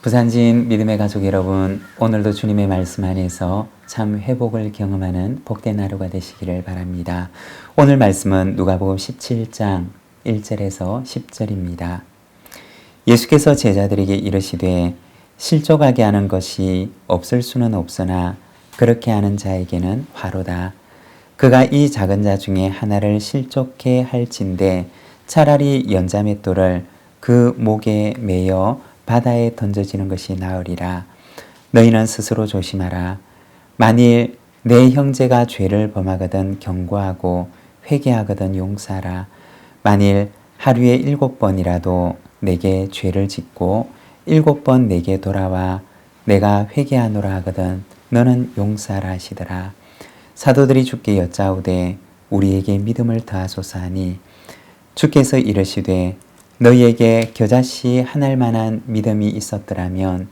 부산진 믿음의 가족 여러분, 오늘도 주님의 말씀 안에서 참 회복을 경험하는 복된 하루가 되시기를 바랍니다. 오늘 말씀은 누가복음 17장 1절에서 10절입니다. 예수께서 제자들에게 이르시되 실족하게 하는 것이 없을 수는 없으나 그렇게 하는 자에게는 화로다. 그가 이 작은 자 중에 하나를 실족해 할진대 차라리 연자맷돌을 그 목에 매어 바다에 던져지는 것이 나으리라. 너희는 스스로 조심하라. 만일 내 형제가 죄를 범하거든 경고하고 회개하거든 용서하라. 만일 하루에 7번이라도 내게 죄를 짓고 7번 내게 돌아와 내가 회개하노라 하거든 너는 용서하라 하시더라. 사도들이 주께 여짜오되 우리에게 믿음을 더하소서 하니 주께서 이르시되 너희에게 겨자씨 한 알만한 믿음이 있었더라면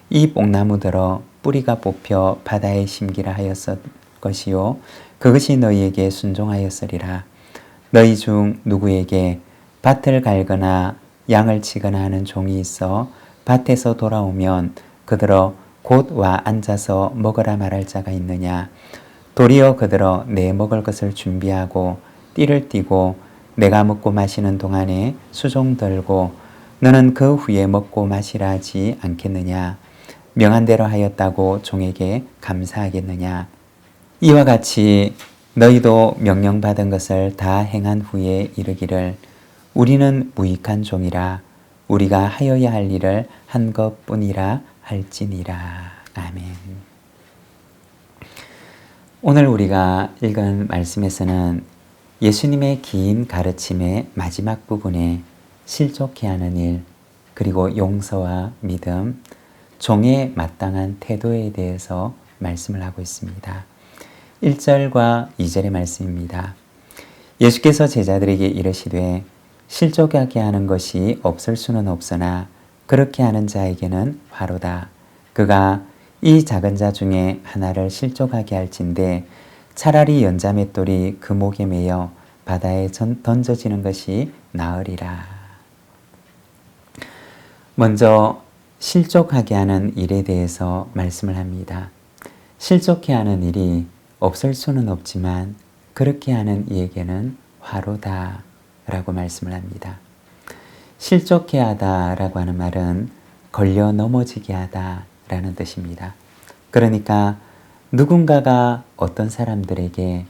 이 뽕나무들어 뿌리가 뽑혀 바다에 심기라 하였을 것이요 그것이 너희에게 순종하였으리라. 너희 중 누구에게 밭을 갈거나 양을 치거나 하는 종이 있어 밭에서 돌아오면 그들어 곧 와 앉아서 먹으라 말할 자가 있느냐. 도리어 그들어 내 먹을 것을 준비하고 띠를 띠고 내가 먹고 마시는 동안에 수종 들고 너는 그 후에 먹고 마시라 하지 않겠느냐. 명한 대로 하였다고 종에게 감사하겠느냐. 이와 같이 너희도 명령받은 것을 다 행한 후에 이르기를 우리는 무익한 종이라 우리가 하여야 할 일을 한 것뿐이라 할지니라. 아멘. 오늘 우리가 읽은 말씀에서는 예수님의 긴 가르침의 마지막 부분에 실족해 하는 일, 그리고 용서와 믿음, 종의 마땅한 태도에 대해서 말씀을 하고 있습니다. 1절과 2절의 말씀입니다. 예수께서 제자들에게 이르시되 실족하게 하는 것이 없을 수는 없으나 그렇게 하는 자에게는 화로다. 그가 이 작은 자 중에 하나를 실족하게 할진대 차라리 연자맷돌이 그 목에 매여 바다에 던져지는 것이 나으리라. 먼저 실족하게 하는 일에 대해서 말씀을 합니다. 실족해 하는 일이 없을 수는 없지만 그렇게 하는 이에게는 화로다 라고 말씀을 합니다. 실족해 하다 라고 하는 말은 걸려 넘어지게 하다 라는 뜻입니다. 그러니까 누군가가 어떤 사람에게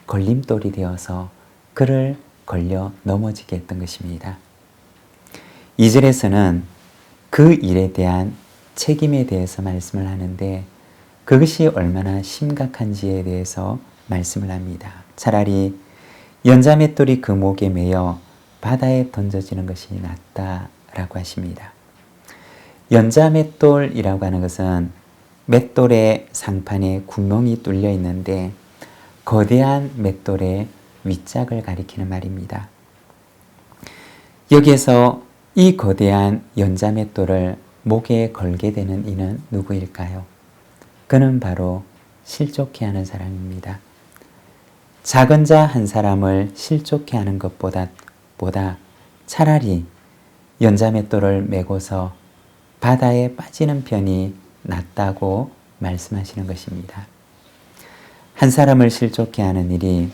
걸림돌이 되어서 그를 걸려 넘어지게 했던 것입니다. 2절에서는 그 일에 대한 책임에 대해서 말씀을 하는데 그것이 얼마나 심각한지에 대해서 말씀을 합니다. 차라리 연자맷돌이 그 목에 매여 바다에 던져지는 것이 낫다라고 하십니다. 연자맷돌이라고 하는 것은 맷돌의 상판에 구멍이 뚫려 있는데 거대한 맷돌의 윗짝을 가리키는 말입니다. 여기에서 이 거대한 연자맷돌을 목에 걸게 되는 이는 누구일까요? 그는 바로 실족해 하는 사람입니다. 작은 자 한 사람을 실족해 하는 것보다 차라리 연자맷돌을 메고서 바다에 빠지는 편이 낫다고 말씀하시는 것입니다. 한 사람을 실족해 하는 일이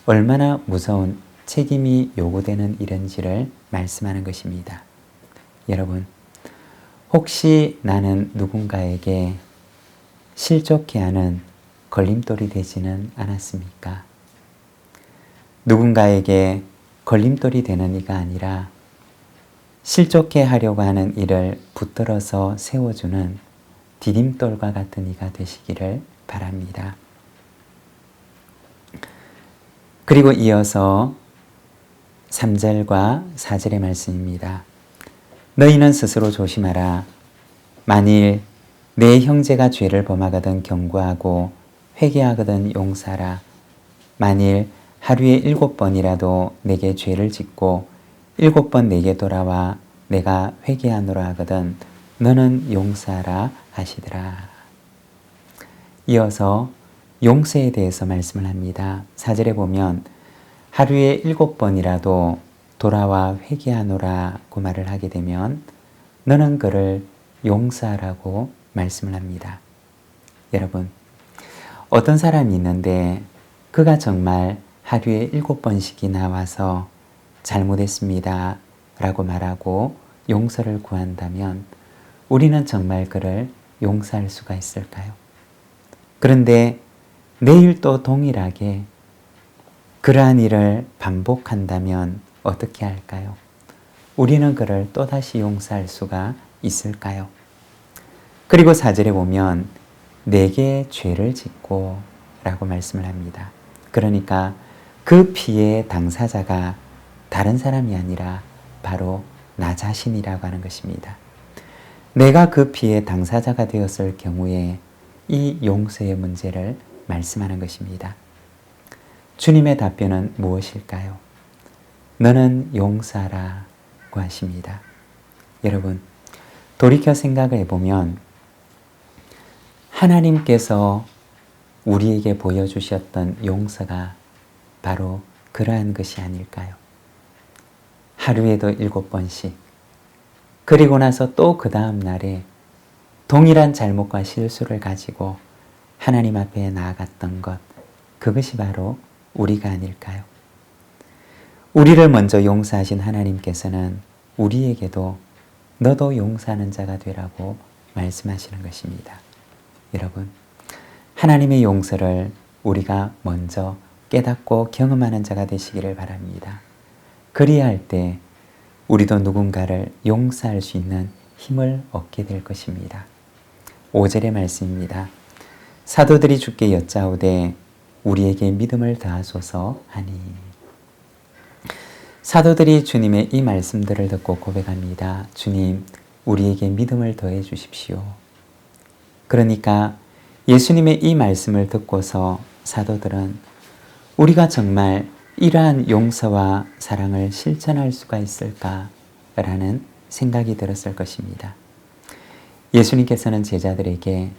얼마나 무서운 책임이 요구되는 일인지를 말씀하는 것입니다. 여러분, 혹시 나는 누군가에게 실족해 하는 걸림돌이 되지는 않았습니까? 누군가에게 걸림돌이 되는 이가 아니라 실족해 하려고 하는 일을 붙들어서 세워주는 디딤돌과 같은 이가 되시기를 바랍니다. 그리고 이어서 3절과 4절의 말씀입니다. 너희는 스스로 조심하라. 만일 내 형제가 죄를 범하거든 경고하고 회개하거든 용서하라. 만일 하루에 7번이라도 내게 죄를 짓고 7번 내게 돌아와 내가 회개하노라 하거든 너는 용서하라 하시더라. 이어서 용서에 대해서 말씀을 합니다. 4절에 보면 하루에 7번이라도 돌아와 회개하노라고 말을 하게 되면 너는 그를 용서하라고 말씀을 합니다. 여러분, 어떤 사람이 있는데 그가 정말 하루에 7번씩이 나와서 잘못했습니다 라고 말하고 용서를 구한다면 우리는 정말 그를 용서할 수가 있을까요? 그런데 내일 또 동일하게 그러한 일을 반복한다면 어떻게 할까요? 우리는 그를 또다시 용서할 수가 있을까요? 그리고 4절에 보면 내게 죄를 짓고 라고 말씀을 합니다. 그러니까 그 피해의 당사자가 다른 사람이 아니라 바로 나 자신이라고 하는 것입니다. 내가 그 피해의 당사자가 되었을 경우에 이 용서의 문제를 말씀하는 것입니다. 주님의 답변은 무엇일까요? 너는 용서하라고 하십니다. 여러분, 돌이켜 생각을 해보면 하나님께서 우리에게 보여주셨던 용서가 바로 그러한 것이 아닐까요? 하루에도 7번씩, 그리고 나서 또 그 다음 날에 동일한 잘못과 실수를 가지고 하나님 앞에 나아갔던 것, 그것이 바로 우리가 아닐까요? 우리를 먼저 용서하신 하나님께서는 우리에게도 너도 용서하는 자가 되라고 말씀하시는 것입니다. 여러분, 하나님의 용서를 우리가 먼저 깨닫고 경험하는 자가 되시기를 바랍니다. 그리할 때 우리도 누군가를 용서할 수 있는 힘을 얻게 될 것입니다. 5절의 말씀입니다. 사도들이 주께 여짜오되 우리에게 믿음을 더하소서 하니. 사도들이 주님의 이 말씀들을 듣고 고백합니다. 주님, 우리에게 믿음을 더해 주십시오. 그러니까 예수님의 이 말씀을 듣고서 사도들은 우리가 정말 이러한 용서와 사랑을 실천할 수가 있을까라는 생각이 들었을 것입니다. 예수님께서는 제자들에게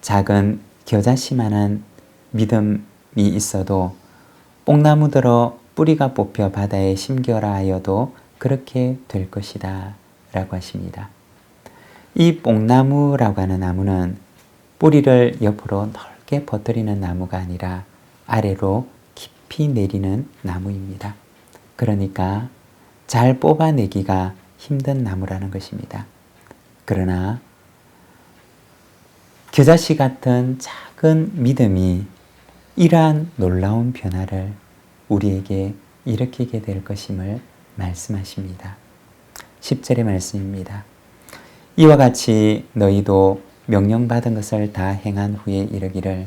작은 겨자씨만한 믿음이 있어도 뽕나무 들어 뿌리가 뽑혀 바다에 심겨라 하여도 그렇게 될 것이다 라고 하십니다. 이 뽕나무라고 하는 나무는 뿌리를 옆으로 넓게 퍼뜨리는 나무가 아니라 아래로 깊이 내리는 나무입니다. 그러니까 잘 뽑아내기가 힘든 나무라는 것입니다. 그러나 겨자씨 같은 작은 믿음이 이러한 놀라운 변화를 우리에게 일으키게 될 것임을 말씀하십니다. 10절의 말씀입니다. 이와 같이 너희도 명령받은 것을 다 행한 후에 이르기를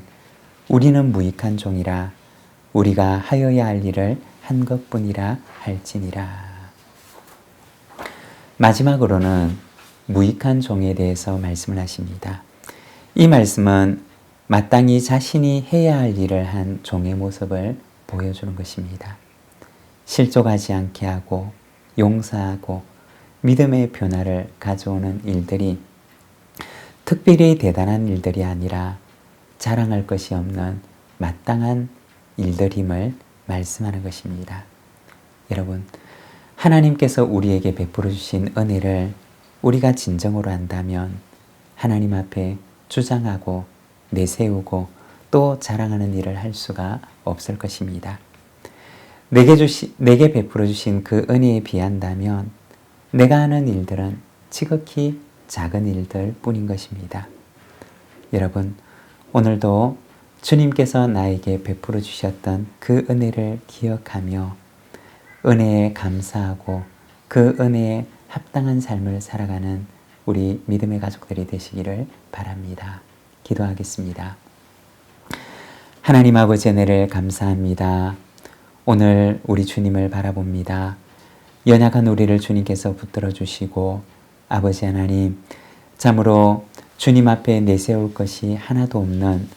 우리는 무익한 종이라 우리가 하여야 할 일을 한 것뿐이라 할지니라. 마지막으로는 무익한 종에 대해서 말씀을 하십니다. 이 말씀은 마땅히 자신이 해야 할 일을 한 종의 모습을 보여주는 것입니다. 실족하지 않게 하고 용서하고 믿음의 변화를 가져오는 일들이 특별히 대단한 일들이 아니라 자랑할 것이 없는 마땅한 일들임을 말씀하는 것입니다. 여러분, 하나님께서 우리에게 베풀어 주신 은혜를 우리가 진정으로 안다면 하나님 앞에 주장하고 내세우고 또 자랑하는 일을 할 수가 없을 것입니다. 내게 베풀어 주신 그 은혜에 비한다면 내가 하는 일들은 지극히 작은 일들 뿐인 것입니다. 여러분, 오늘도 주님께서 나에게 베풀어 주셨던 그 은혜를 기억하며 은혜에 감사하고 그 은혜에 합당한 삶을 살아가는 우리 믿음의 가족들이 되시기를 바랍니다. 기도하겠습니다. 하나님 아버지 은혜를 감사합니다. 오늘 우리 주님을 바라봅니다. 연약한 우리를 주님께서 붙들어 주시고 아버지 하나님, 참으로 주님 앞에 내세울 것이 하나도 없는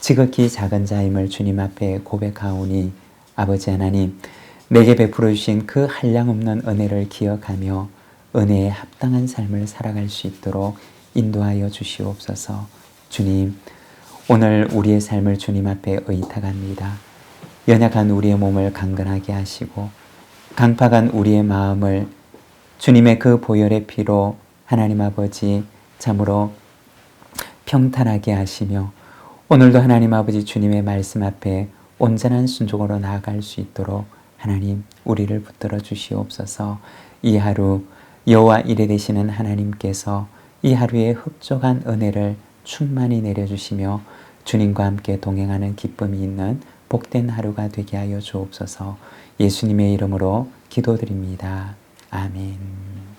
지극히 작은 자임을 주님 앞에 고백하오니 아버지 하나님, 내게 베풀어 주신 그 한량없는 은혜를 기억하며 은혜에 합당한 삶을 살아갈 수 있도록 인도하여 주시옵소서. 주님, 오늘 우리의 삶을 주님 앞에 의탁합니다. 연약한 우리의 몸을 강건하게 하시고 강팍한 우리의 마음을 주님의 그 보혈의 피로 하나님 아버지 참으로 평탄하게 하시며 오늘도 하나님 아버지 주님의 말씀 앞에 온전한 순종으로 나아갈 수 있도록 하나님 우리를 붙들어 주시옵소서. 이 하루 여호와 이레 되시는 하나님께서 이 하루에 흡족한 은혜를 충만히 내려주시며 주님과 함께 동행하는 기쁨이 있는 복된 하루가 되게 하여 주옵소서. 예수님의 이름으로 기도드립니다. 아멘.